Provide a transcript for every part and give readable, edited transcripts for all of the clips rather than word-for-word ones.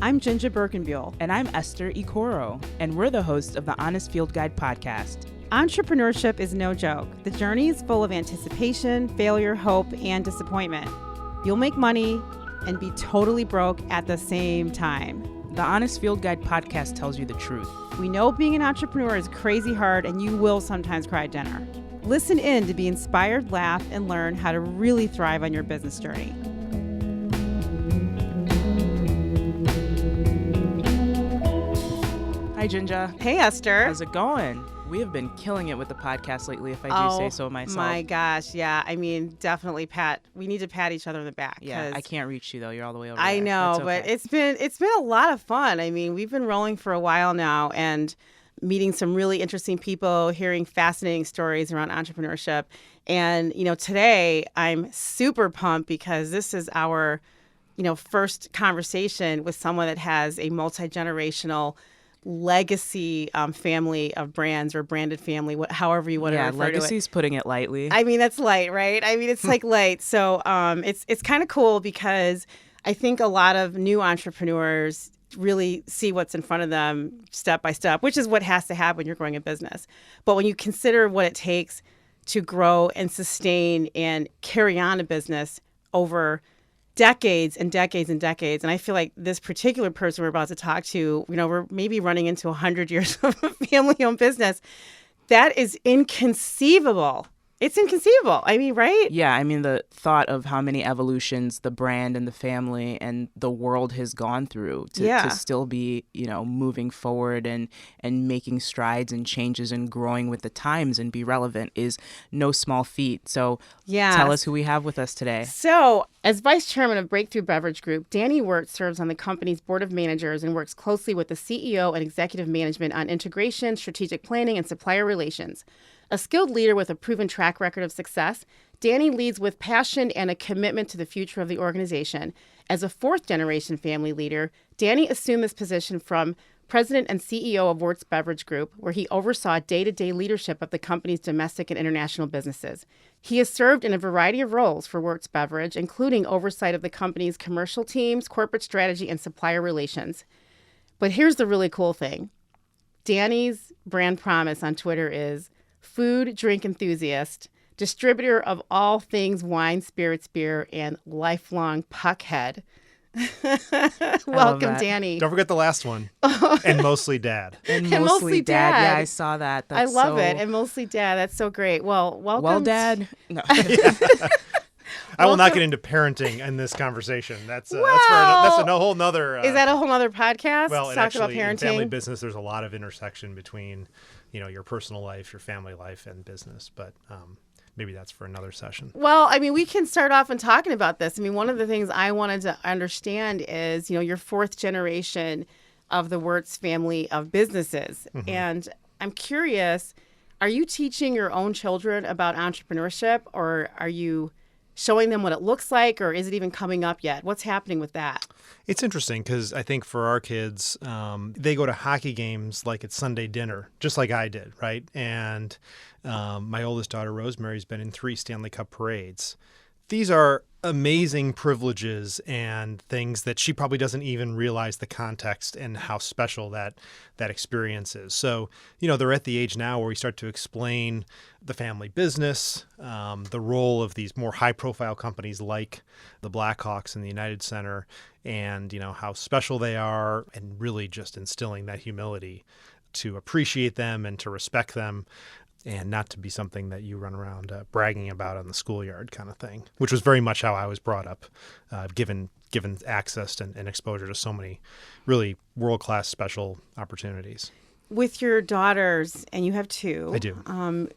I'm JinJa Birkenbeuel. And I'm Esther Ikoro, and we're the hosts of the Honest Field Guide podcast. Entrepreneurship is no joke. The journey is full of anticipation, failure, hope, and disappointment. You'll make money and be totally broke at the same time. The Honest Field Guide podcast tells you the truth. We know being an entrepreneur is crazy hard, and you will sometimes cry at dinner. Listen in to be inspired, laugh, and learn how to really thrive on your business journey. Hi, JinJa. Hey, Esther. How's it going? We have been killing it with the podcast lately, if I do say so myself. Oh, my gosh. Yeah. I mean, definitely we need to pat each other on the back. Yeah, I can't reach you, though. You're all the way over I there. know, okay. But it's been a lot of fun. I mean, we've been rolling for a while now and meeting some really interesting people, hearing fascinating stories around entrepreneurship. And, today I'm super pumped because this is our, first conversation with someone that has a multi-generational legacy family of brands or branded family, however you want to refer to it. Yeah, legacy's putting it lightly. I mean, that's light, right? I mean, it's like light. So it's kind of cool because I think a lot of new entrepreneurs really see what's in front of them step by step, which is what has to happen when you're growing a business. But when you consider what it takes to grow and sustain and carry on a business over decades and decades and decades. And I feel like this particular person we're about to talk to, we're maybe running into 100 years of a family-owned business. That is inconceivable. It's inconceivable. I mean, right? Yeah, I mean, the thought of how many evolutions the brand and the family and the world has gone through to still be, moving forward and making strides and changes and growing with the times and be relevant is no small feat. So tell us who we have with us today. So as vice chairman of Breakthru Beverage Group, Danny Wirtz serves on the company's board of managers and works closely with the CEO and executive management on integration, strategic planning, and supplier relations. A skilled leader with a proven track record of success, Danny leads with passion and a commitment to the future of the organization. As a fourth-generation family leader, Danny assumed this position from president and CEO of Wirtz Beverage Group, where he oversaw day-to-day leadership of the company's domestic and international businesses. He has served in a variety of roles for Wirtz Beverage, including oversight of the company's commercial teams, corporate strategy, and supplier relations. But here's the really cool thing. Danny's brand promise on Twitter is food, drink enthusiast, distributor of all things wine, spirits, beer, and lifelong puckhead. Welcome, Danny. Don't forget the last one. And mostly dad. And mostly dad. Yeah, I saw that. I love it. And mostly dad. That's so great. Well, welcome. Well, Dad. No. I will not get into parenting in this conversation. That's a whole nother. Is that a whole nother podcast? Well, talk about parenting. In family business, there's a lot of intersection between, your personal life, your family life, and business. But maybe that's for another session. Well, I mean, we can start off in talking about this. I mean, one of the things I wanted to understand is, your fourth generation of the Wirtz family of businesses. Mm-hmm. And I'm curious, are you teaching your own children about entrepreneurship, or are you showing them what it looks like, or is it even coming up yet? What's happening with that? It's interesting because I think for our kids, they go to hockey games like it's Sunday dinner, just like I did, right? And my oldest daughter, Rosemary's been in 3 Stanley Cup parades. These are amazing privileges and things that she probably doesn't even realize the context and how special that experience is. So, they're at the age now where we start to explain the family business, the role of these more high-profile companies like the Blackhawks and the United Center, and, how special they are, and really just instilling that humility to appreciate them and to respect them, and not to be something that you run around bragging about on the schoolyard kind of thing, which was very much how I was brought up, given access and exposure to so many really world-class special opportunities. With your daughters, and you have 2. I do.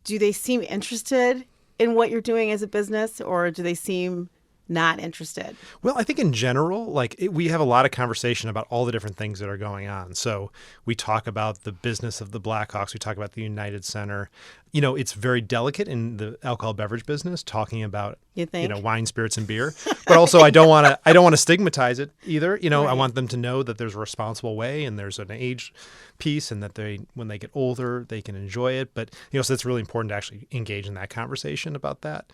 Do they seem interested in what you're doing as a business, or do they seem not interested? Well, I think in general, we have a lot of conversation about all the different things that are going on. So we talk about the business of the Blackhawks. We talk about the United Center. It's very delicate in the alcohol beverage business, talking about You think? Wine, spirits, and beer. But also, I don't want to stigmatize it either. Right. I want them to know that there's a responsible way and there's an age piece, and that when they get older, they can enjoy it. But so it's really important to actually engage in that conversation about that.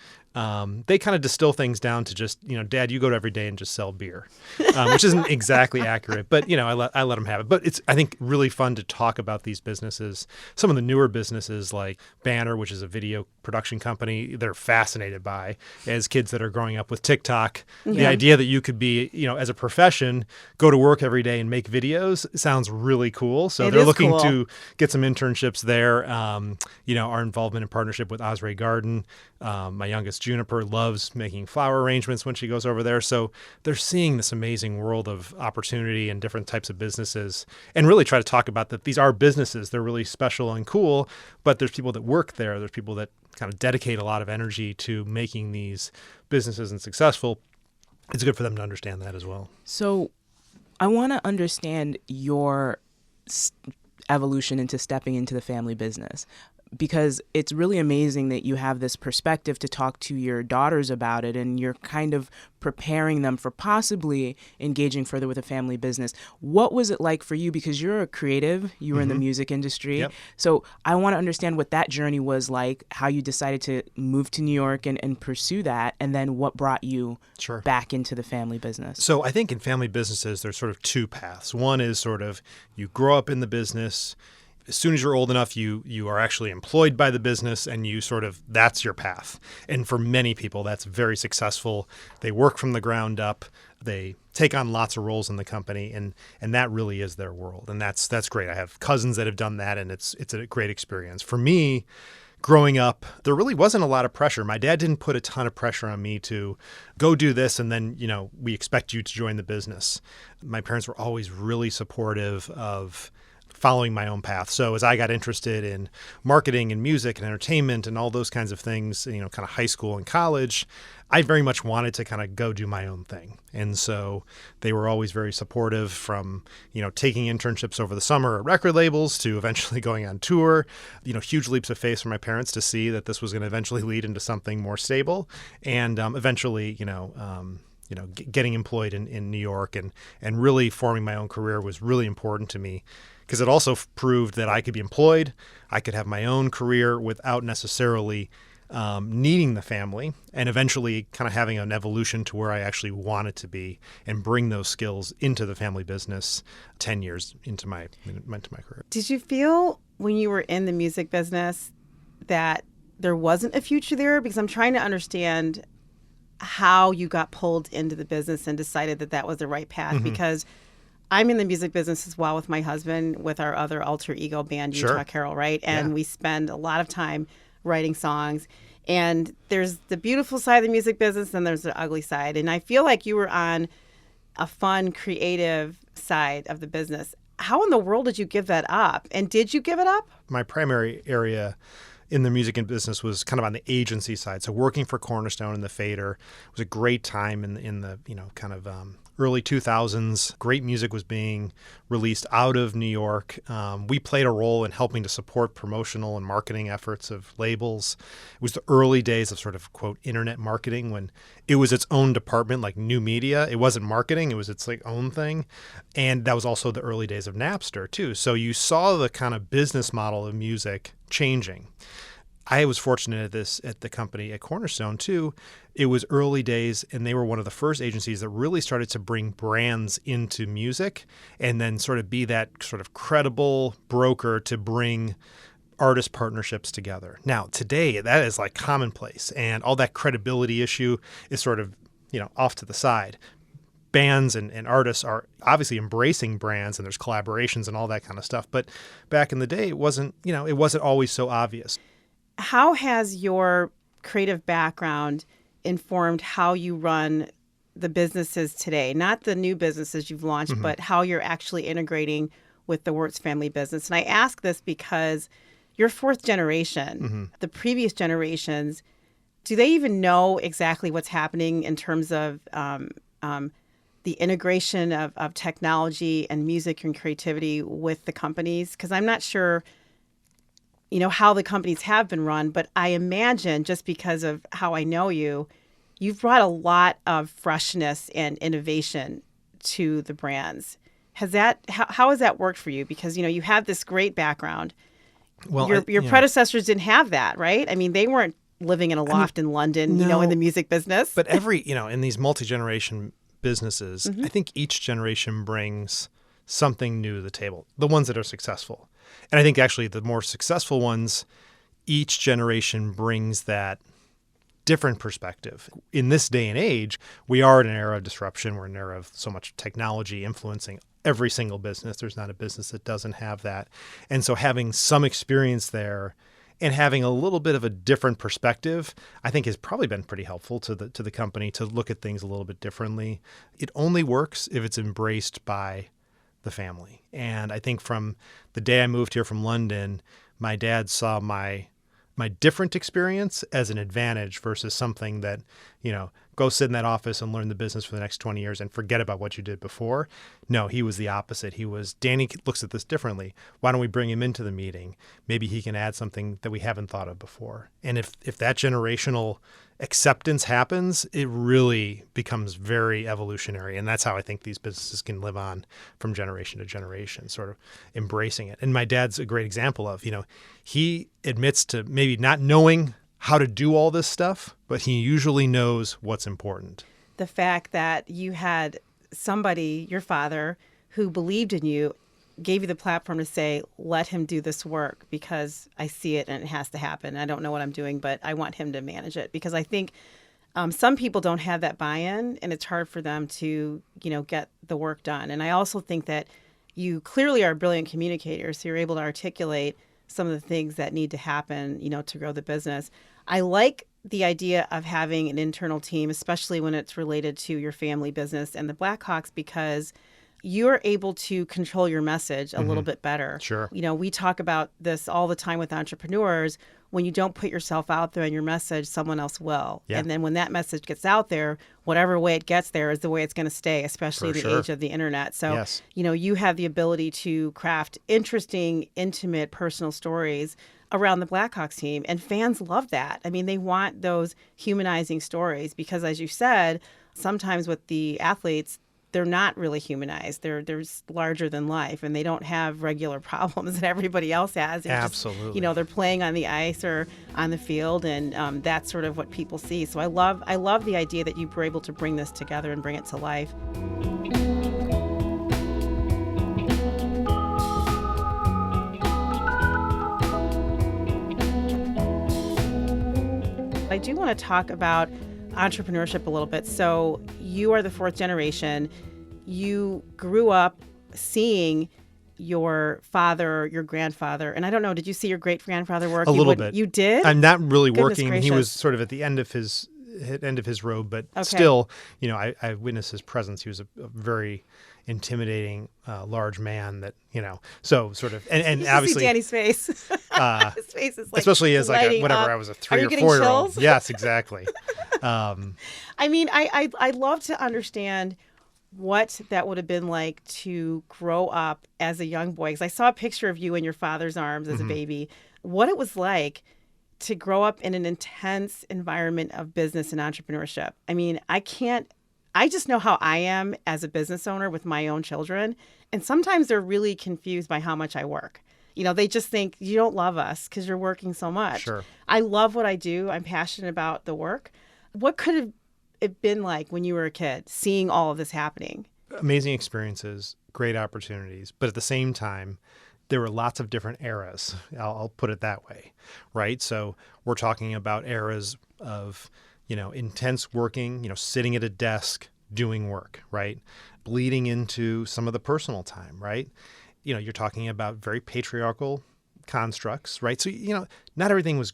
They kind of distill things down to just, Dad, you go to every day and just sell beer, which isn't exactly accurate. But I let them have it. But it's, I think, really fun to talk about these businesses. Some of the newer businesses like Banner, which is a video production company, they're fascinated by, as kids that are growing up with TikTok. The idea that you could be, as a profession, go to work every day and make videos sounds really cool. So they're looking to get some internships there. Our involvement in partnership with Osprey Garden. My youngest, Juniper, loves making flower arrangements when she goes over there. So they're seeing this amazing world of opportunity and different types of businesses, and really try to talk about that these are businesses. They're really special and cool, but there's people that work there. There's people that kind of dedicate a lot of energy to making these businesses and successful. It's good for them to understand that as well. So I want to understand your evolution into stepping into the family business, because it's really amazing that you have this perspective to talk to your daughters about it, and you're kind of preparing them for possibly engaging further with a family business. What was it like for you? Because you're a creative, you were in the music industry. Yep. So I want to understand what that journey was like, how you decided to move to New York and pursue that, and then what brought you back into the family business. So I think in family businesses, there's sort of two paths. One is sort of you grow up in the business. As soon as you're old enough, you are actually employed by the business, and that's your path. And for many people, that's very successful. They work from the ground up. They take on lots of roles in the company, and that really is their world. And that's great. I have cousins that have done that, and it's a great experience. For me, growing up, there really wasn't a lot of pressure. My dad didn't put a ton of pressure on me to go do this, and then, we expect you to join the business. My parents were always really supportive of following my own path. So as I got interested in marketing and music and entertainment and all those kinds of things, kind of high school and college, I very much wanted to kind of go do my own thing. And so they were always very supportive, from, taking internships over the summer at record labels to eventually going on tour. Huge leaps of faith for my parents to see that this was going to eventually lead into something more stable. And eventually, getting employed in New York and really forming my own career was really important to me, because it also proved that I could be employed, I could have my own career without necessarily needing the family, and eventually kind of having an evolution to where I actually wanted to be and bring those skills into the family business 10 years into my career. Did you feel when you were in the music business that there wasn't a future there? Because I'm trying to understand how you got pulled into the business and decided that was the right path. Because I'm in the music business as well with my husband, with our other alter ego band, Utah Carol, right? And we spend a lot of time writing songs. And there's the beautiful side of the music business, and there's the ugly side. And I feel like you were on a fun, creative side of the business. How in the world did you give that up? And did you give it up? My primary area in the music and business was kind of on the agency side. So working for Cornerstone and the Fader was a great time in the kind of early 2000s. Great music was being released out of New York. We played a role in helping to support promotional and marketing efforts of labels. It was the early days of sort of, quote, internet marketing, when it was its own department, like new media. It wasn't marketing. It was its own thing. And that was also the early days of Napster too. So you saw the kind of business model of music changing. I was fortunate at the company at Cornerstone too. It was early days, and they were one of the first agencies that really started to bring brands into music, and then sort of be that sort of credible broker to bring artist partnerships together. Now, today, that is like commonplace, and all that credibility issue is sort of, off to the side. Bands and artists are obviously embracing brands, and there's collaborations and all that kind of stuff. But back in the day, it wasn't always so obvious. How has your creative background informed how you run the businesses today? Not the new businesses you've launched, but how you're actually integrating with the Wirtz family business. And I ask this because you're fourth generation. The previous generations, do they even know exactly what's happening in terms of the integration of technology and music and creativity with the companies? Because I'm not sure how the companies have been run, but I imagine, just because of how I know you, you've brought a lot of freshness and innovation to the brands. How has that worked for you? Because, you have this great background. Well, your predecessors didn't have that, right? I mean, they weren't living in a loft in London, no, in the music business. But in these multi-generation businesses, I think each generation brings something new to the table, the ones that are successful. And I think actually the more successful ones, each generation brings that different perspective. In this day and age, we are in an era of disruption. We're in an era of so much technology influencing every single business. There's not a business that doesn't have that. And so having some experience there and having a little bit of a different perspective, I think has probably been pretty helpful to the company to look at things a little bit differently. It only works if it's embraced by the family. And I think from the day I moved here from London, my dad saw my different experience as an advantage versus something that, go sit in that office and learn the business for the next 20 years and forget about what you did before. No, he was the opposite. Danny looks at this differently. Why don't we bring him into the meeting? Maybe he can add something that we haven't thought of before. And if that generational acceptance happens, it really becomes very evolutionary. And that's how I think these businesses can live on from generation to generation, sort of embracing it. And my dad's a great example of, he admits to maybe not knowing how to do all this stuff, but he usually knows what's important. The fact that you had somebody, your father, who believed in you, gave you the platform to say, let him do this work because I see it and it has to happen. I don't know what I'm doing, but I want him to manage it. Because I think some people don't have that buy-in and it's hard for them to, get the work done. And I also think that you clearly are a brilliant communicator, so you're able to articulate some of the things that need to happen, to grow the business. I like the idea of having an internal team, especially when it's related to your family business and the Blackhawks, because you're able to control your message a little bit better. Sure. We talk about this all the time with entrepreneurs. When you don't put yourself out there in your message, someone else will. Yeah. And then when that message gets out there, whatever way it gets there is the way it's going to stay, especially in the age of the internet. So, yes. You have the ability to craft interesting, intimate, personal stories around the Blackhawks team. And fans love that. I mean, they want those humanizing stories because, as you said, sometimes with the athletes, they're not really humanized. They're larger than life, and they don't have regular problems that everybody else has. They're Absolutely. Just, they're playing on the ice or on the field, and that's sort of what people see. So I love the idea that you were able to bring this together and bring it to life. I do want to talk about entrepreneurship a little bit. So you are the fourth generation. You grew up seeing your father, your grandfather, and I don't know, did you see your great-grandfather work? A little bit. You did? I'm not really Goodness working. gracious. He was sort of at the end of his road, but still, I witnessed his presence. He was a very intimidating, large man that, so sort of, and obviously see Danny's face. His face is like, especially as like I was a 3 or 4 year old. Yes, exactly. I mean, I'd love to understand what that would have been like to grow up as a young boy. Because I saw a picture of you in your father's arms as a baby. What it was like to grow up in an intense environment of business and entrepreneurship. I mean, I just know how I am as a business owner with my own children. And sometimes they're really confused by how much I work. They just think you don't love us because you're working so much. Sure. I love what I do. I'm passionate about the work. What could have it been like when you were a kid, seeing all of this happening? Amazing experiences, great opportunities. But at the same time, there were lots of different eras. I'll put it that way, right? So we're talking about eras of, intense working, sitting at a desk, doing work, right? Bleeding into some of the personal time, right? You're talking about very patriarchal constructs, right? So, not everything was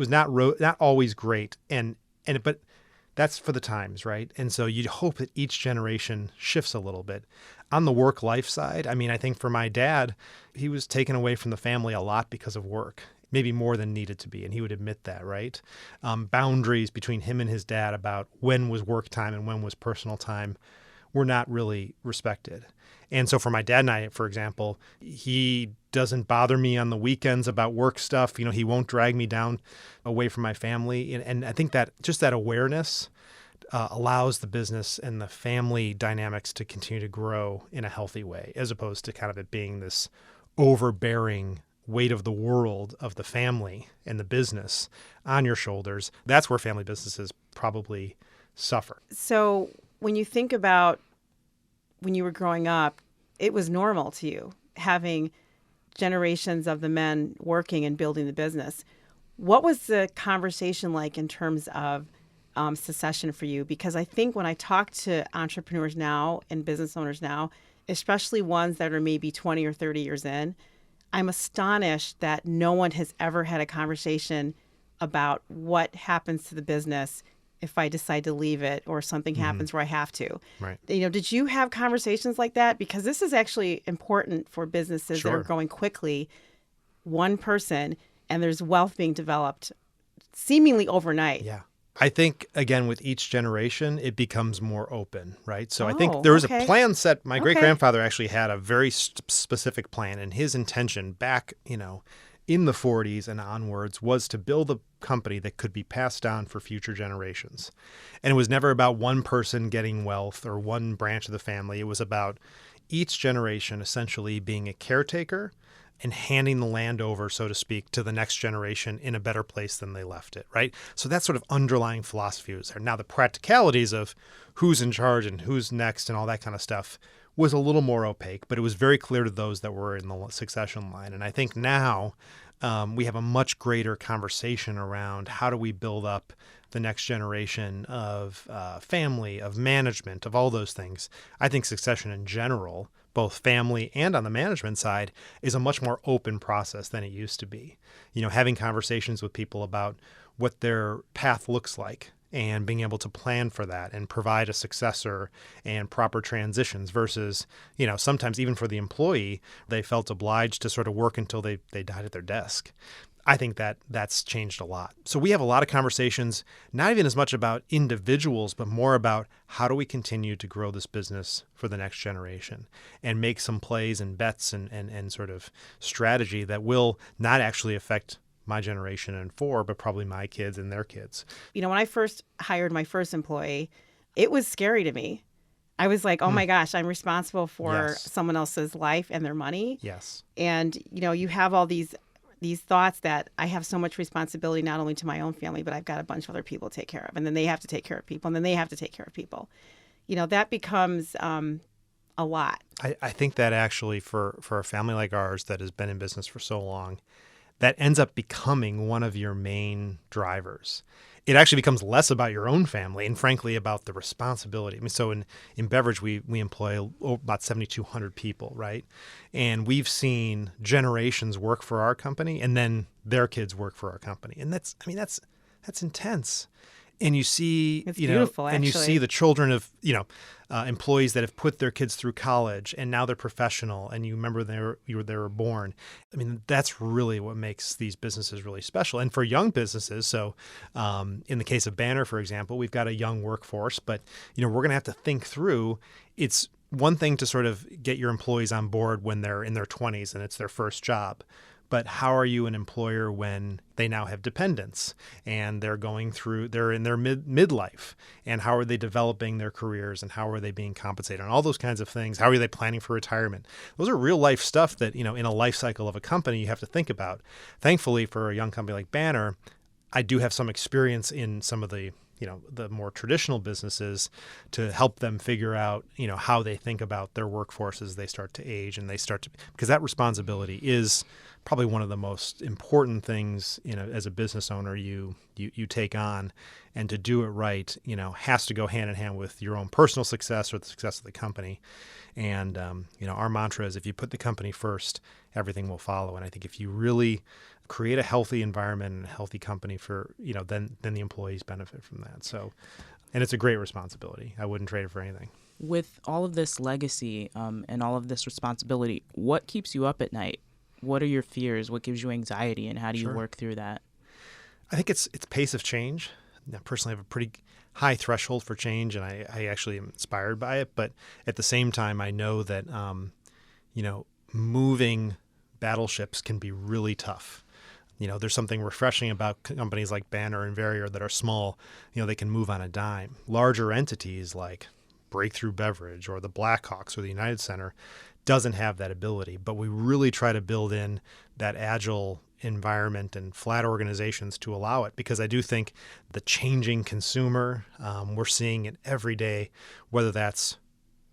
not always great. But that's for the times, right? And so you'd hope that each generation shifts a little bit. On the work-life side, I mean, I think for my dad, he was taken away from the family a lot because of work, maybe more than needed to be, and he would admit that, right? Boundaries between him and his dad about when was work time and when was personal time were not really respected. And so for my dad and I, for example, he doesn't bother me on the weekends about work stuff. He won't drag me down away from my family. And I think that just that awareness allows the business and the family dynamics to continue to grow in a healthy way, as opposed to kind of it being this overbearing weight of the world of the family and the business on your shoulders. That's where family businesses probably suffer. So when you think about when you were growing up, it was normal to you having generations of the men working and building the business. What was the conversation like in terms of succession for you? Because I think when I talk to entrepreneurs now and business owners now, especially ones that are maybe 20 or 30 years in, I'm astonished that no one has ever had a conversation about what happens to the business if I decide to leave it or something happens where I have to. Right. Did you have conversations like that? Because this is actually important for businesses that are growing quickly. One person, and there's wealth being developed seemingly overnight. Yeah. I think, again, with each generation, it becomes more open, right? So I think there was a plan set. My great-grandfather actually had a very specific plan, and his intention back, in the 40s and onwards was to build a company that could be passed down for future generations. And it was never about one person getting wealth or one branch of the family. It was about each generation essentially being a caretaker and handing the land over, so to speak, to the next generation in a better place than they left it, right? So that sort of underlying philosophy was there. Now, the practicalities of who's in charge and who's next and all that kind of stuff was a little more opaque, but it was very clear to those that were in the succession line. And I think now we have a much greater conversation around how do we build up the next generation of family, of management, of all those things. I think succession in general, both family and on the management side, is a much more open process than it used to be. Having conversations with people about what their path looks like and being able to plan for that and provide a successor and proper transitions versus, sometimes even for the employee, they felt obliged to sort of work until they died at their desk. I think that's changed a lot. So we have a lot of conversations, not even as much about individuals, but more about how do we continue to grow this business for the next generation and make some plays and bets and sort of strategy that will not actually affect my generation and four, but probably my kids and their kids. When I first hired my first employee, it was scary to me. I was like, oh my gosh, I'm responsible for someone else's life and their money. Yes. And, you have all these thoughts that I have so much responsibility, not only to my own family, but I've got a bunch of other people to take care of. And then they have to take care of people. And then they have to take care of people. That becomes a lot. I think that actually for a family like ours that has been in business for so long, that ends up becoming one of your main drivers. It actually becomes less about your own family and, frankly, about the responsibility. So in Beverage, we employ about 7,200 people, right? And we've seen generations work for our company and then their kids work for our company. And that's intense. And you see, it's beautiful, and you see the children of, employees that have put their kids through college and now they're professional and you remember they were born. That's really what makes these businesses really special. And for young businesses, so in the case of Banner, for example, we've got a young workforce, but, we're going to have to think through. It's one thing to sort of get your employees on board when they're in their 20s and it's their first job. But how are you an employer when they now have dependents and they're in their midlife, and how are they developing their careers and how are they being compensated and all those kinds of things? How are they planning for retirement? Those are real life stuff that, in a life cycle of a company you have to think about. Thankfully, for a young company like Banner, I do have some experience in some of the more traditional businesses to help them figure out, how they think about their workforce as they start to age and because that responsibility is probably one of the most important things, as a business owner you take on, and to do it right, has to go hand in hand with your own personal success or the success of the company. And, our mantra is if you put the company first, everything will follow. And I think if you really create a healthy environment and a healthy company for, then the employees benefit from that. So, and it's a great responsibility. I wouldn't trade it for anything. With all of this legacy and all of this responsibility, what keeps you up at night? What are your fears? What gives you anxiety, and how do you work through that? I think it's pace of change. I personally have a pretty high threshold for change, and I actually am inspired by it. But at the same time, I know that, moving battleships can be really tough. There's something refreshing about companies like Banner and Verrier that are small. They can move on a dime. Larger entities like Breakthru Beverage or the Blackhawks or the United Center doesn't have that ability. But we really try to build in that agile environment and flat organizations to allow it, because I do think the changing consumer, we're seeing it every day, whether that's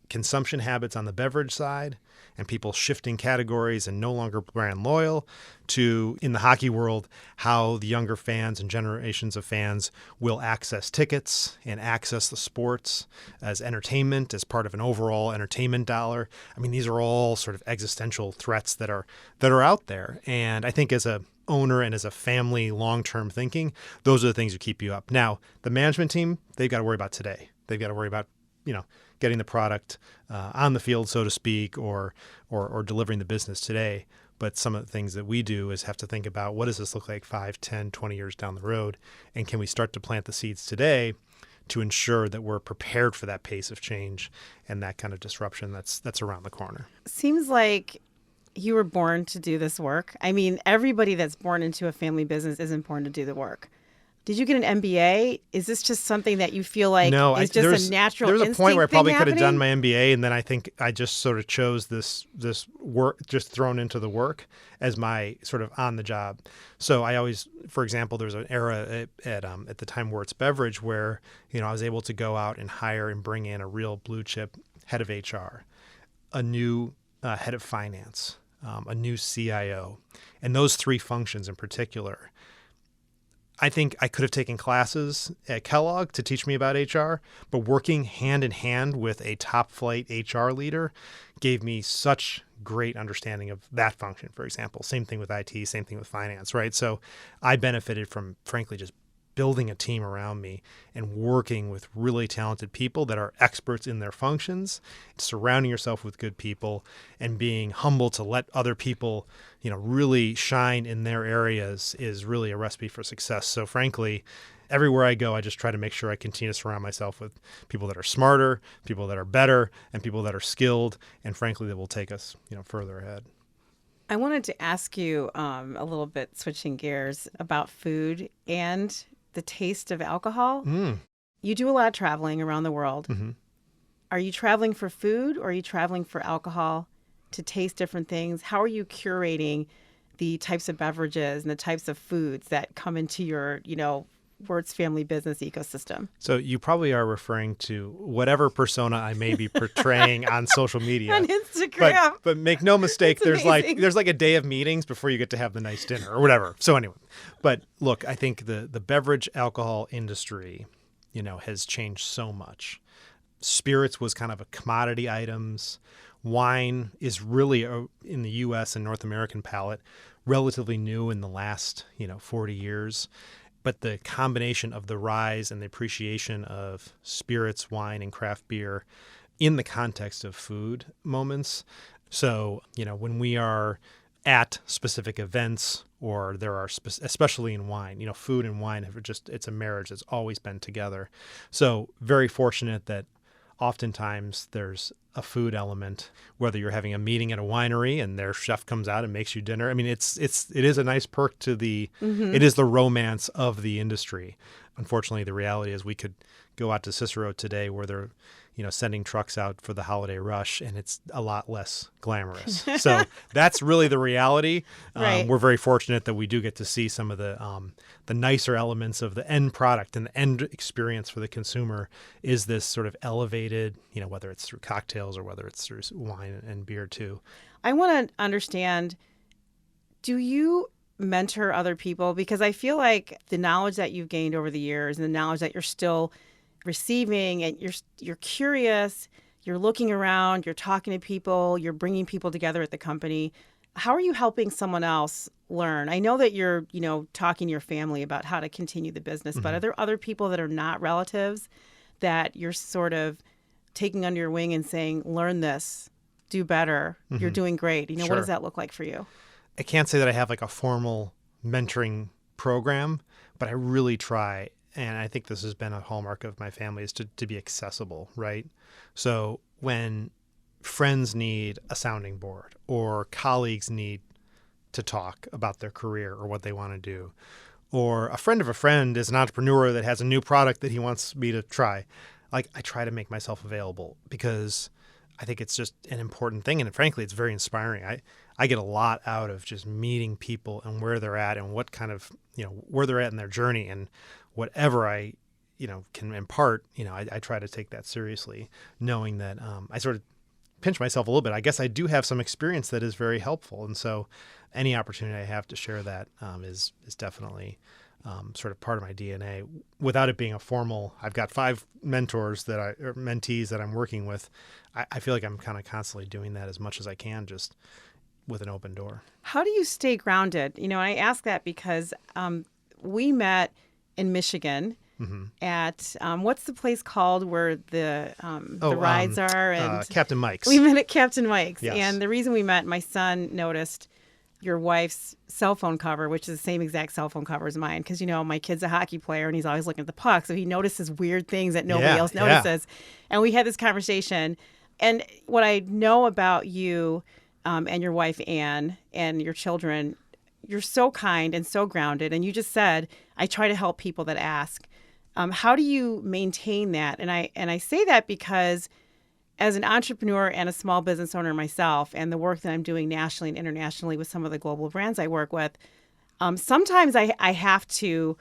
consumption habits on the beverage side and people shifting categories and no longer brand loyal, to in the hockey world, how the younger fans and generations of fans will access tickets and access the sports as entertainment, as part of an overall entertainment dollar. I mean, these are all sort of existential threats that are out there. And I think as a owner and as a family long-term thinking, those are the things that keep you up. Now, the management team, they've got to worry about today. They've got to worry about, getting the product on the field, so to speak, or delivering the business today. But some of the things that we do is have to think about, what does this look like 5, 10, 20 years down the road? And can we start to plant the seeds today to ensure that we're prepared for that pace of change and that kind of disruption that's around the corner? Seems like you were born to do this work. I mean, everybody that's born into a family business isn't born to do the work. Did you get an MBA? Is this just something that you feel like is just a natural instinct? There's a point where I probably could have happening? done my MBA, and then I think I just sort of chose this work, just thrown into the work, as my sort of on the job. So I always, for example, there was an era at the time Wirtz Beverage where I was able to go out and hire and bring in a real blue chip head of HR, a new head of finance, a new CIO, and those three functions in particular. I think I could have taken classes at Kellogg to teach me about HR, but working hand in hand with a top flight HR leader gave me such great understanding of that function, for example. Same thing with IT, same thing with finance, right? So I benefited from, frankly, just building a team around me and working with really talented people that are experts in their functions, surrounding yourself with good people and being humble to let other people, really shine in their areas is really a recipe for success. So frankly, everywhere I go, I just try to make sure I continue to surround myself with people that are smarter, people that are better, and people that are skilled, and frankly, that will take us, further ahead. I wanted to ask you a little bit, switching gears, about food and the taste of alcohol. You do a lot of traveling around the world. Mm-hmm. Are you traveling for food, or are you traveling for alcohol to taste different things? How are you curating the types of beverages and the types of foods that come into your, Wirtz family business ecosystem? So you probably are referring to whatever persona I may be portraying on social media. On Instagram. But make no mistake, there's like a day of meetings before you get to have the nice dinner or whatever. So anyway, but look, I think the beverage alcohol industry, has changed so much. Spirits was kind of a commodity items. Wine is really, in the U.S. and North American palate, relatively new in the last, 40 years. But the combination of the rise and the appreciation of spirits, wine, and craft beer in the context of food moments. So, when we are at specific events, or there are, especially in wine, food and wine it's a marriage that's always been together. So very fortunate that oftentimes there's a food element, whether you're having a meeting at a winery and their chef comes out and makes you dinner. I mean, it is a nice perk to it is the romance of the industry. Unfortunately, the reality is we could go out to Cicero today where they're, sending trucks out for the holiday rush, and it's a lot less glamorous. So that's really the reality. Right. We're very fortunate that we do get to see some of the nicer elements of the end product, and the end experience for the consumer is this sort of elevated, whether it's through cocktails or whether it's through wine and beer too. I want to understand, do you mentor other people? Because I feel like the knowledge that you've gained over the years and the knowledge that you're still receiving, and you're curious, you're looking around, you're talking to people, you're bringing people together at the company. How are you helping someone else learn? I know that you're, talking to your family about how to continue the business, but are there other people that are not relatives that you're sort of taking under your wing and saying, learn this, do better, you're doing great? Sure. What does that look like for you? I can't say that I have like a formal mentoring program, but I really try. And I think this has been a hallmark of my family, is to be accessible, right? So when friends need a sounding board, or colleagues need to talk about their career or what they want to do. Or a friend of a friend is an entrepreneur that has a new product that he wants me to try. Like, I try to make myself available because I think it's just an important thing. And frankly, it's very inspiring. I get a lot out of just meeting people and where they're at and what kind of, where they're at in their journey, and whatever I, can impart, I try to take that seriously, knowing that I sort of pinch myself a little bit. I guess I do have some experience that is very helpful. And so any opportunity I have to share that is definitely sort of part of my DNA without it being a formal. I've got 5 mentors or mentees that I'm working with. I feel like I'm kind of constantly doing that as much as I can, just with an open door. How do you stay grounded? I ask that because we met in Michigan at what's the place called where the rides are? And Captain Mike's. We met at Captain Mike's. Yes. And the reason we met, my son noticed your wife's cell phone cover, which is the same exact cell phone cover as mine, because my kid's a hockey player and he's always looking at the puck, so he notices weird things that nobody else notices. And we had this conversation, and what I know about you and your wife Anne and your children, you're so kind and so grounded. And you just said, I try to help people that ask. How do you maintain that? And I say that because as an entrepreneur and a small business owner myself, and the work that I'm doing nationally and internationally with some of the global brands I work with, sometimes I have to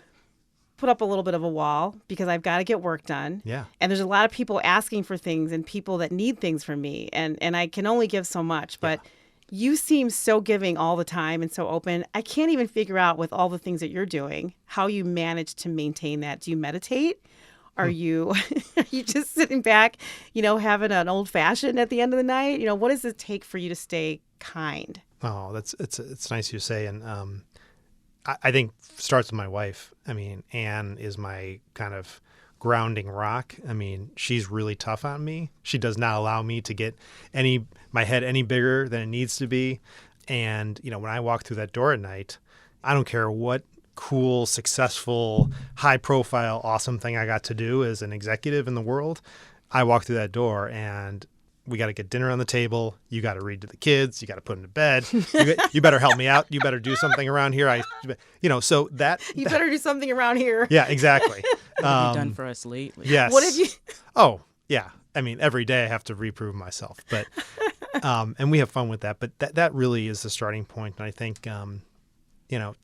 put up a little bit of a wall because I've got to get work done. Yeah. And there's a lot of people asking for things and people that need things from me. And I can only give so much. But you seem so giving all the time and so open. I can't even figure out, with all the things that you're doing, how you manage to maintain that. Do you meditate? Are you just sitting back, having an old fashioned at the end of the night? What does it take for you to stay kind? Oh, it's nice you say. And I think starts with my wife. I mean, Anne is my kind of grounding rock. I mean, she's really tough on me. She does not allow me to get my head any bigger than it needs to be. And, when I walk through that door at night, I don't care what cool, successful, high profile, awesome thing I got to do as an executive in the world. I walk through that door and we got to get dinner on the table. You got to read to the kids. You got to put them to bed. You better help me out. You better do something around here. So that. You better do something around here. Yeah, exactly. What have you done for us lately? Yes. What have you? Oh, yeah. I mean, every day I have to reprove myself, but, and we have fun with that, but that really is the starting point. And I think,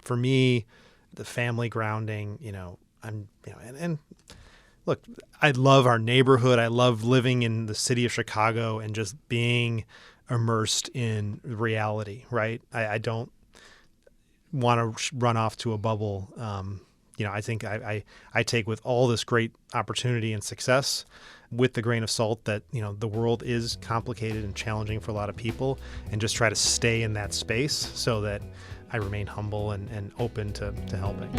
for me, the family grounding, and look, I love our neighborhood. I love living in the city of Chicago and just being immersed in reality, right? I don't want to run off to a bubble. I think I take with all this great opportunity and success with the grain of salt that, the world is complicated and challenging for a lot of people, and just try to stay in that space so that I remain humble and open to helping.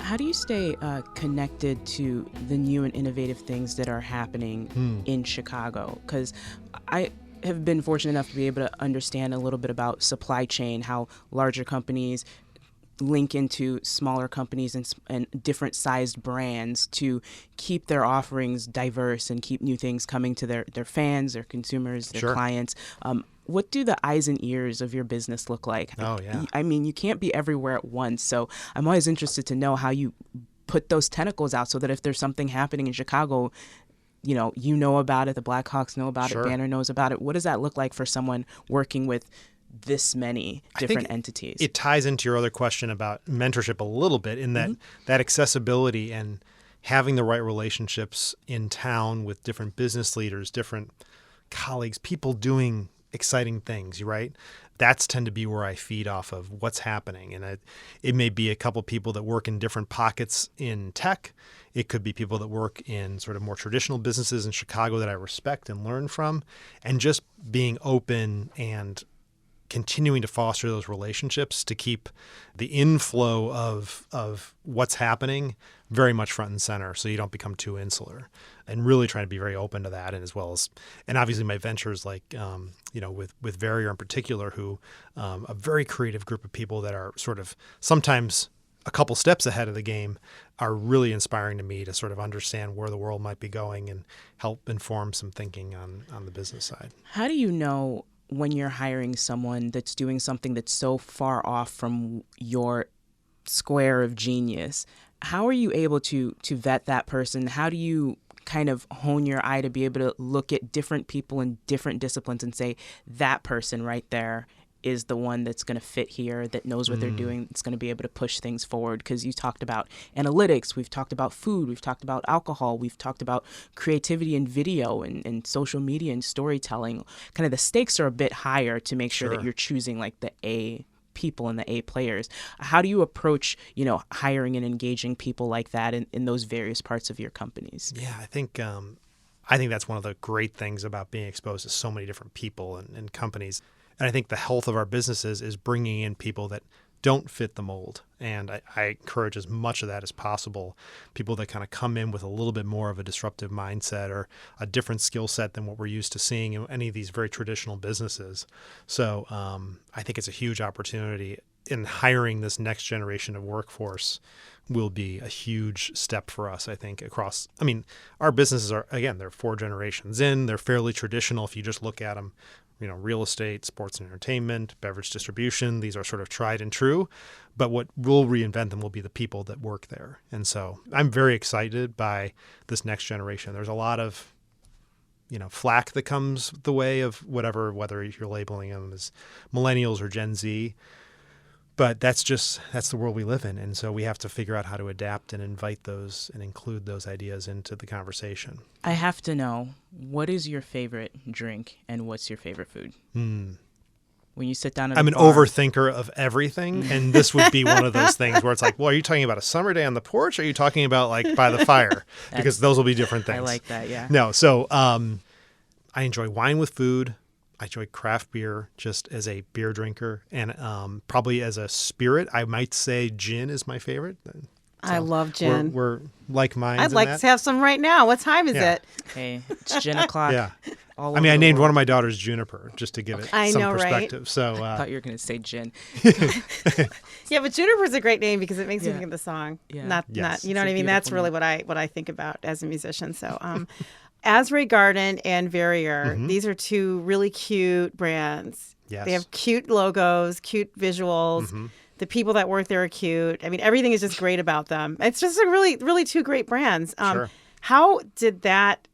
How do you stay connected to the new and innovative things that are happening in Chicago? Because I have been fortunate enough to be able to understand a little bit about supply chain, how larger companies link into smaller companies and different sized brands to keep their offerings diverse and keep new things coming to their fans, their consumers, their clients. What do the eyes and ears of your business look like? Oh, yeah. I mean, you can't be everywhere at once. So I'm always interested to know how you put those tentacles out so that if there's something happening in Chicago, you know about it, the Blackhawks know about it, Banner knows about it. What does that look like for someone working with this many different entities? It ties into your other question about mentorship a little bit, in that that accessibility and having the right relationships in town with different business leaders, different colleagues, people doing exciting things, right? That's tend to be where I feed off of what's happening. And it may be a couple people that work in different pockets in tech. It could be people that work in sort of more traditional businesses in Chicago that I respect and learn from, and just being open and continuing to foster those relationships to keep the inflow of what's happening very much front and center, so you don't become too insular, and really trying to be very open to that. And as well as, and obviously my ventures like, with Verrier in particular, who, a very creative group of people that are sort of sometimes a couple steps ahead of the game are really inspiring to me to sort of understand where the world might be going and help inform some thinking on the business side. How do you know when you're hiring someone that's doing something that's so far off from your square of genius? How are you able to vet that person? How do you kind of hone your eye to be able to look at different people in different disciplines and say that person right there is the one that's going to fit here, that knows what they're doing, that's going to be able to push things forward? Because you talked about analytics, we've talked about food, we've talked about alcohol, we've talked about creativity and video and social media and storytelling. Kind of the stakes are a bit higher to make sure that you're choosing like the A people and the A players. How do you approach, hiring and engaging people like that in those various parts of your companies? Yeah, I think that's one of the great things about being exposed to so many different people and companies. And I think the health of our businesses is bringing in people that don't fit the mold. And I encourage as much of that as possible. People that kind of come in with a little bit more of a disruptive mindset or a different skill set than what we're used to seeing in any of these very traditional businesses. So I think it's a huge opportunity in hiring this next generation of workforce will be a huge step for us, I think, across. I mean, our businesses are, again, they're 4 generations in. They're fairly traditional if you just look at them. Real estate, sports and entertainment, beverage distribution, these are sort of tried and true. But what will reinvent them will be the people that work there. And so I'm very excited by this next generation. There's a lot of, flack that comes the way of whether you're labeling them as millennials or Gen Z. But that's the world we live in. And so we have to figure out how to adapt and invite those and include those ideas into the conversation. I have to know, what is your favorite drink and what's your favorite food? When you sit down at I'm a an bar. overthinker of everything. And this would be one of those things where it's like, well, are you talking about a summer day on the porch? Or are you talking about like by the fire? Because those will be different things. I like that, yeah. No, so I enjoy wine with food. I enjoy craft beer just as a beer drinker, and probably as a spirit, I might say gin is my favorite. So I love gin. We're like minds. I'd like to have some right now. What time is it? Hey, it's gin o'clock. Yeah. All I mean, over I the named world. one of my daughters Juniper just to give it I some know, right? perspective. So I thought you were going to say gin. Yeah, but Juniper's a great name because it makes me think of the song. Yeah. Not, Yes. you know It's what a I mean? That's beautiful really what I think about as a musician. So, Asbury Garden and Verrier, these are 2 really cute brands. Yes. They have cute logos, cute visuals. The people that work there are cute. I mean, everything is just great about them. It's just a really, really 2 great brands. Sure. How did that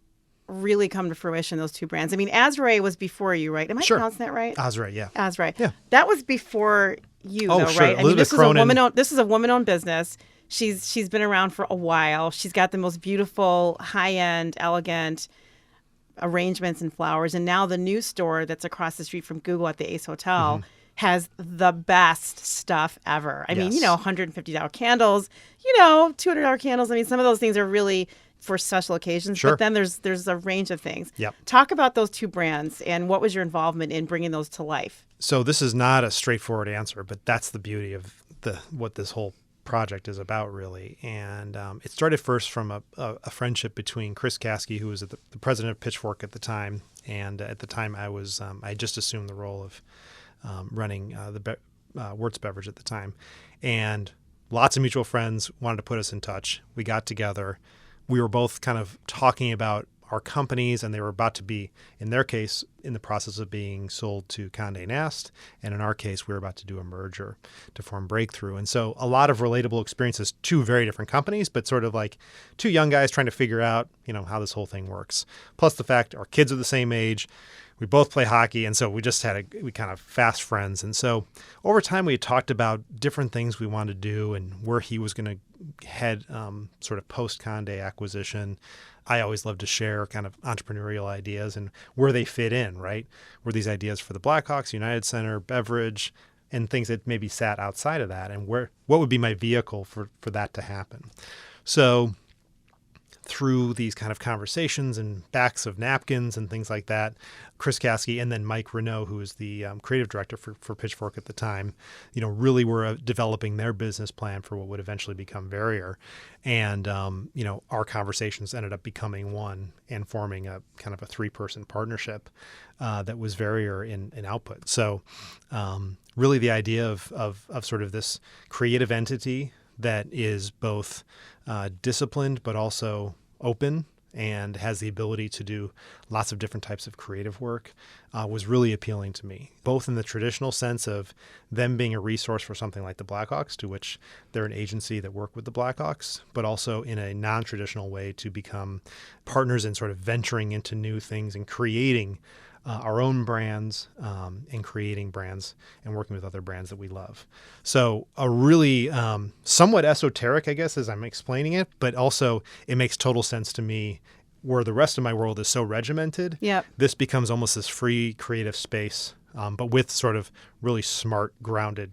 really come to fruition, those 2 brands? I mean, Asbury was before you, right? Am I Sure. pronouncing that right? Asbury, yeah. Asbury. Yeah. That was before you, Oh, though, sure. right? I mean, Elizabeth Cronin. this is a woman-owned business. She's been around for a while. She's got the most beautiful, high-end, elegant arrangements and flowers. And now the new store that's across the street from Google at the Ace Hotel has the best stuff ever. I mean, Yes. $150 candles, $200 candles. I mean, some of those things are really for special occasions, Sure. but then there's a range of things. Yep. Talk about those 2 brands and what was your involvement in bringing those to life? So this is not a straightforward answer, but that's the beauty of what this whole project is about, really. And it started first from a friendship between Chris Caskey, who was the president of Pitchfork at the time, and at the time I was I just assumed the role of running the Wirtz Beverage at the time, and lots of mutual friends wanted to put us in touch. We got together. We were both kind of talking about our companies, and they were about to be, in their case, in the process of being sold to Condé Nast, and in our case, we were about to do a merger to form Breakthru. And so a lot of relatable experiences, 2 very different companies, but sort of like 2 young guys trying to figure out, how this whole thing works. Plus the fact our kids are the same age. We both play hockey, and so we just we kind of fast friends. And so over time, we had talked about different things we wanted to do and where he was going to head sort of post-Condé acquisition. I always love to share kind of entrepreneurial ideas and where they fit in, right? Were these ideas for the Blackhawks, United Center, Beverage, and things that maybe sat outside of that, and what would be my vehicle for that to happen? So through these kind of conversations and backs of napkins and things like that, Chris Caskey and then Mike Renaud, who was the creative director for Pitchfork at the time, really were developing their business plan for what would eventually become Verrier. And, our conversations ended up becoming one and forming a kind of a 3-person partnership that was Verrier in output. So really the idea of sort of this creative entity that is both disciplined but also open and has the ability to do lots of different types of creative work was really appealing to me, both in the traditional sense of them being a resource for something like the Blackhawks, to which they're an agency that work with the Blackhawks, but also in a non-traditional way to become partners in sort of venturing into new things and creating our own brands and creating brands and working with other brands that we love. So a really somewhat esoteric, I guess, as I'm explaining it, but also it makes total sense to me where the rest of my world is so regimented. Yep. This becomes almost this free creative space, but with sort of really smart, grounded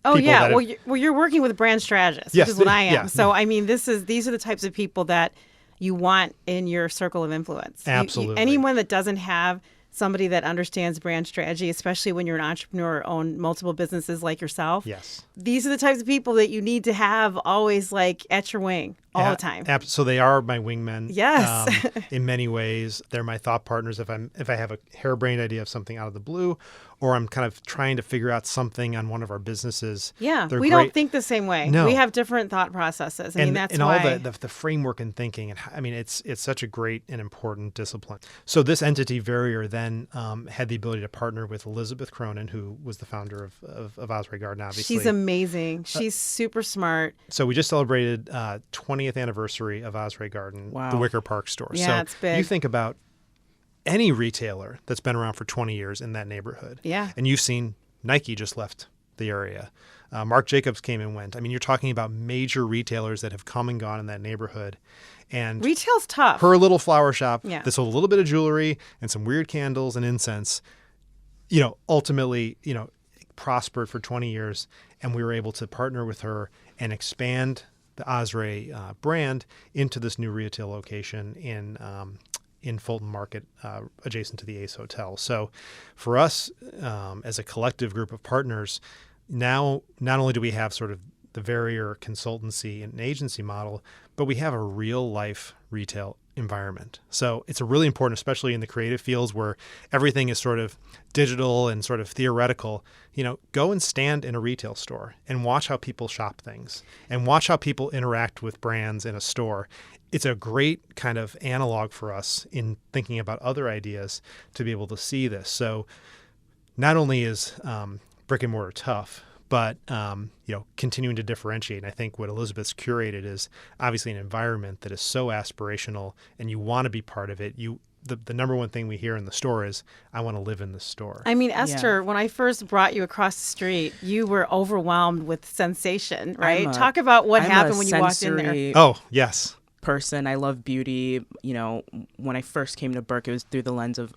Oh, yeah. Well, you're working with brand strategists, yes, which is what I am. yeah. So, I mean, these are the types of people that you want in your circle of influence. Absolutely. Anyone that doesn't have somebody that understands brand strategy, especially when you're an entrepreneur or own multiple businesses like yourself. Yes. These are the types of people that you need to have always like at your wing all the time. So they are my wingmen. Yes. In many ways, they're my thought partners. If I have a harebrained idea of something out of the blue, or I'm kind of trying to figure out something on one of our businesses. Yeah, we don't think the same way. No. We have different thought processes. I mean, that's all why. the framework and thinking. And I mean, it's such a great and important discipline. So this entity, Verrier, then had the ability to partner with Elizabeth Cronin, who was the founder of Osprey Garden, obviously. She's amazing. She's super smart. So we just celebrated 20th anniversary of Osprey Garden, Wow. the Wicker Park store. Yeah, so it's big. You think about any retailer that's been around for 20 years in that neighborhood. Yeah. And you've seen Nike just left the area. Marc Jacobs came and went. I mean, you're talking about major retailers that have come and gone in that neighborhood. And retail's tough. her little flower shop Yeah. that sold a little bit of jewelry and some weird candles and incense, ultimately, prospered for 20 years. And we were able to partner with her and expand the Osprey brand into this new retail location in Fulton Market, adjacent to the Ace Hotel. So for us, as a collective group of partners, now not only do we have sort of the Verrier consultancy and agency model, but we have a real life retail environment. So it's a really important, especially in the creative fields where everything is sort of digital and sort of theoretical, go and stand in a retail store and watch how people shop things and watch how people interact with brands in a store. It's a great kind of analog for us in thinking about other ideas to be able to see this. So not only is brick and mortar tough, but continuing to differentiate. And I think what Elizabeth's curated is obviously an environment that is so aspirational, and you want to be part of it. The number one thing we hear in the store is, I want to live in this store. I mean, Esther, when I first brought you across the street, you were overwhelmed with sensation, right? Talk about what happened when you walked in there. Oh, yes. Person. I love beauty. When I first came to Birk, it was through the lens of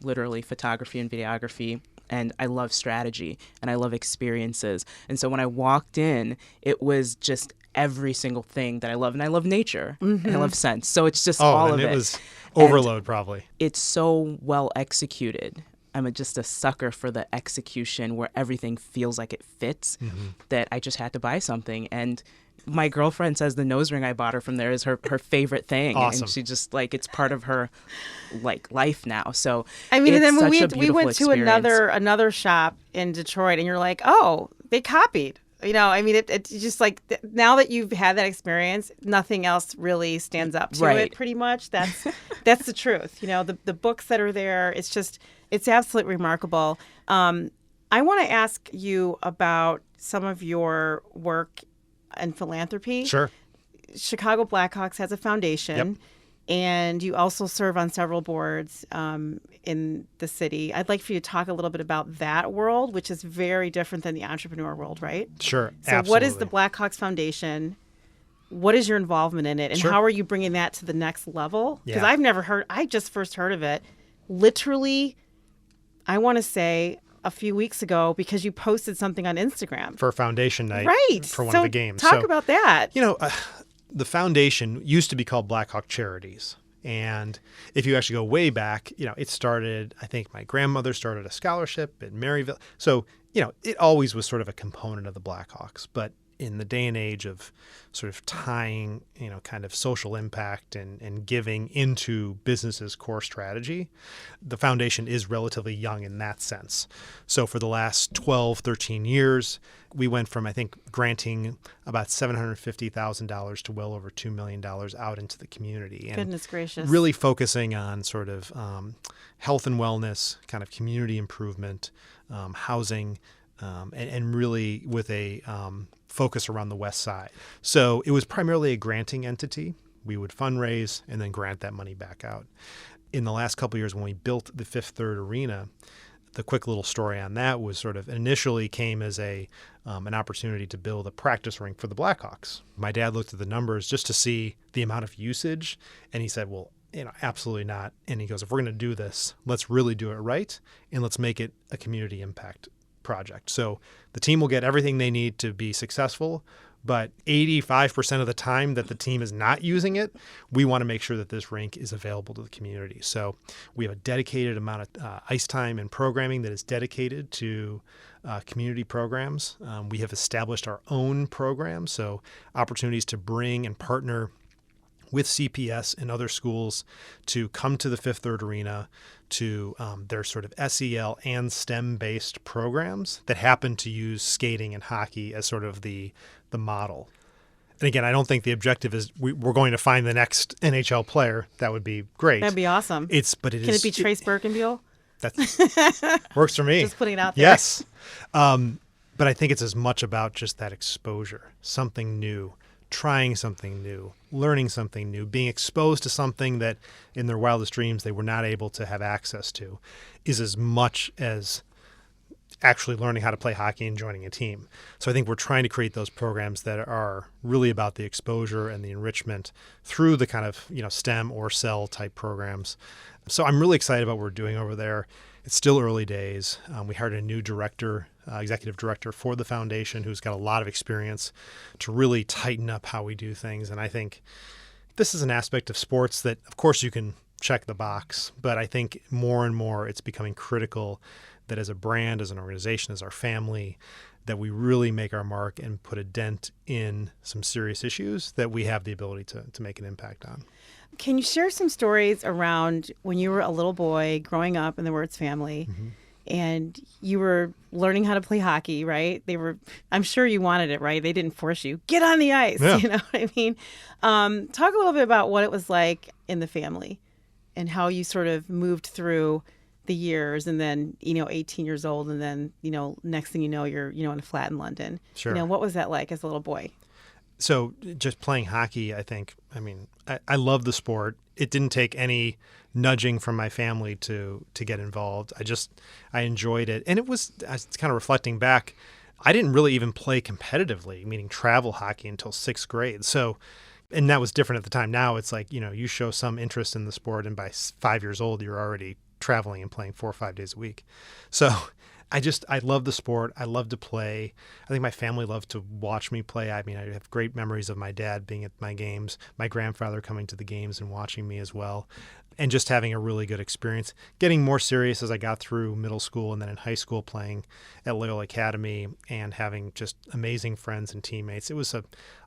literally photography and videography. And I love strategy and I love experiences. And so when I walked in, it was just every single thing that I love. And I love nature and I love scents. So it's just all of it. It was overload, probably. It's so well executed. I'm just a sucker for the execution where everything feels like it fits, that I just had to buy something. And my girlfriend says the nose ring I bought her from there is her favorite thing. Awesome. And she just it's part of her life now. So I mean, and then when we went to experience. another shop in Detroit, and you're like, oh, they copied. I mean, it's just now that you've had that experience, nothing else really stands up to it. Pretty much, that's the truth. The books that are there, it's absolutely remarkable. I want to ask you about some of your work and philanthropy. Sure. Chicago Blackhawks has a foundation. Yep. And you also serve on several boards in the city. I'd like for you to talk a little bit about that world, which is very different than the entrepreneur world, right? Sure. So absolutely. What is the Blackhawks Foundation? What is your involvement in it? And Sure. how are you bringing that to the next level? Because Yeah. I just first heard of it literally, I want to say a few weeks ago, because you posted something on Instagram. For Foundation Night. Right. For one of the games. Talk about that. The foundation used to be called Blackhawk Charities. And if you actually go way back, it started, I think my grandmother started a scholarship at Maryville. So, it always was sort of a component of the Blackhawks. But in the day and age of sort of tying, kind of social impact and giving into business's core strategy, the foundation is relatively young in that sense. So for the last 12, 13 years, we went from, I think, granting about $750,000 to well over $2 million out into the community. And goodness gracious. Really focusing on sort of health and wellness, kind of community improvement, housing, and really with a focus around the West Side. So it was primarily a granting entity. We would fundraise and then grant that money back out. In the last couple of years, when we built the Fifth Third Arena, the quick little story on that was sort of initially came as an opportunity to build a practice rink for the Blackhawks. My dad looked at the numbers just to see the amount of usage, and he said, well, absolutely not. And he goes, if we're going to do this, let's really do it right, and let's make it a community impact project. So the team will get everything they need to be successful, but 85% of the time that the team is not using it, we want to make sure that this rink is available to the community. So we have a dedicated amount of ice time and programming that is dedicated to community programs. We have established our own programs, so opportunities to bring and partner with CPS and other schools to come to the Fifth Third Arena to their sort of SEL and STEM-based programs that happen to use skating and hockey as sort of the model. And again, I don't think the objective is we're going to find the next NHL player. That would be great. That'd be awesome. Can it be Trace Birkenbeuel? That works for me. Just putting it out there. Yes. But I think it's as much about just that exposure, something new, trying something new, learning something new, being exposed to something that in their wildest dreams they were not able to have access to, is as much as actually learning how to play hockey and joining a team. So I think we're trying to create those programs that are really about the exposure and the enrichment through the kind of, STEM or SEL type programs. So I'm really excited about what we're doing over there. It's still early days. We hired a new executive director for the foundation who's got a lot of experience to really tighten up how we do things. And I think this is an aspect of sports that, of course, you can check the box, but I think more and more it's becoming critical that as a brand, as an organization, as our family, that we really make our mark and put a dent in some serious issues that we have the ability to make an impact on. Can you share some stories around when you were a little boy growing up in the Wirtz family and you were learning how to play hockey, right? I'm sure you wanted it, right? They didn't force you. Get on the ice, yeah. You know what I mean? Talk a little bit about what it was like in the family and how you sort of moved through the years and then, 18 years old and then, next thing you know, you're, in a flat in London. Sure. What was that like as a little boy? So just playing hockey, I love the sport. It didn't take any nudging from my family to get involved. I enjoyed it. And I was kind of reflecting back, I didn't really even play competitively, meaning travel hockey, until 6th grade. So, and that was different at the time. Now it's like, you show some interest in the sport and by 5 years old, you're already traveling and playing 4 or 5 days a week. So I love the sport. I love to play. I think my family loved to watch me play. I have great memories of my dad being at my games, my grandfather coming to the games and watching me as well, and just having a really good experience. Getting more serious as I got through middle school and then in high school playing at Loyola Academy and having just amazing friends and teammates. It was a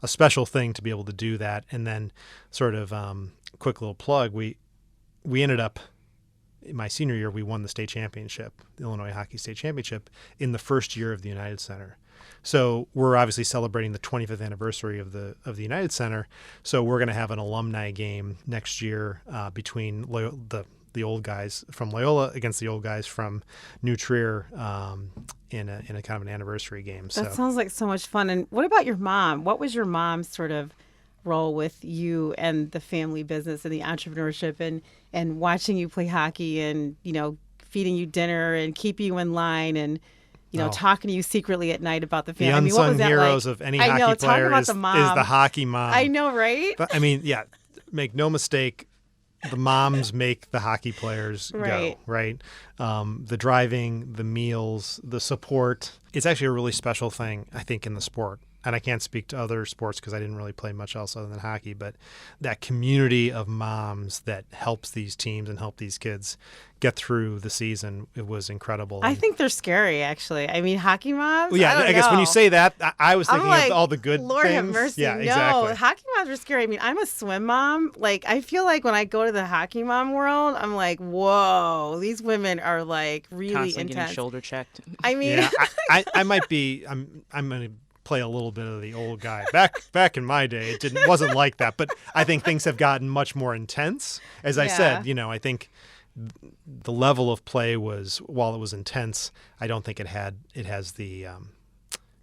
special thing to be able to do that. And then sort of quick little plug, we ended up, in my senior year, we won the state championship, the Illinois Hockey State Championship, in the first year of the United Center. So we're obviously celebrating the 25th anniversary of the United Center. So we're going to have an alumni game next year between the old guys from Loyola against the old guys from New Trier in a kind of an anniversary game. That sounds like so much fun. And what about your mom? What was your mom's sort of role with you and the family business and the entrepreneurship and watching you play hockey and, feeding you dinner and keeping you in line and, talking to you secretly at night about the family? The what was unsung that heroes like? of any I hockey know, player about is the mom. the hockey mom. I know, right? But, make no mistake, the moms make the hockey players go, right? The driving, the meals, the support. It's actually a really special thing, I think, in the sport. and I can't speak to other sports because I didn't really play much else other than hockey, but that community of moms that helps these teams and help these kids get through the season, it was incredible. I think they're scary, actually. I mean, hockey moms? Well, yeah, I guess when you say that, I was thinking of all the good Lord things. have mercy. Yeah, no, exactly. Hockey moms are scary. I mean, I'm a swim mom. Like, I feel like when I go to the hockey mom world, I'm like, whoa, these women are like really constantly intense. Getting shoulder checked. I mean, yeah, I might be. I'm going to play a little bit of the old guy. Back in my day, it wasn't like that. But I think things have gotten much more intense. As I said, I think the level of play was, while it was intense, I don't think it has the,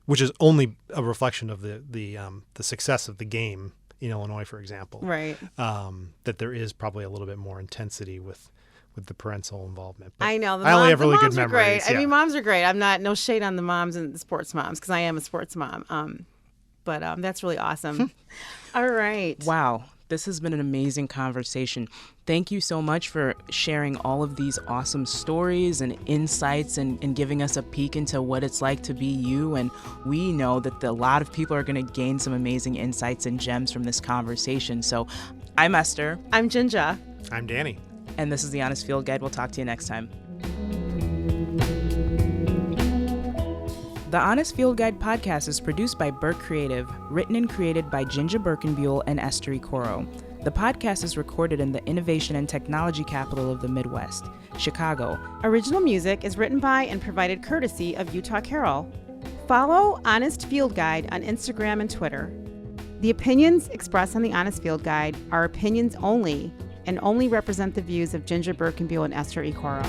which is only a reflection of the success of the game in Illinois, for example. Right. That there is probably a little bit more intensity with the parental involvement. But I know. I only have really good moms are memories. great. I mean, moms are great. I'm not, no shade on the moms and the sports moms, because I am a sports mom. But that's really awesome. All right. Wow. This has been an amazing conversation. Thank you so much for sharing all of these awesome stories and insights and giving us a peek into what it's like to be you. And we know that a lot of people are going to gain some amazing insights and gems from this conversation. So I'm Esther. I'm JinJa. I'm Danny. And this is The Honest Field Guide. We'll talk to you next time. The Honest Field Guide podcast is produced by Birk Creative, written and created by JinJa Birkenbeuel and Esther Ikoro. The podcast is recorded in the innovation and technology capital of the Midwest, Chicago. Original music is written by and provided courtesy of Utah Carol. Follow Honest Field Guide on Instagram and Twitter. The opinions expressed on the Honest Field Guide are opinions only and only represent the views of JinJa Birkenbeuel and Esther Ikoro.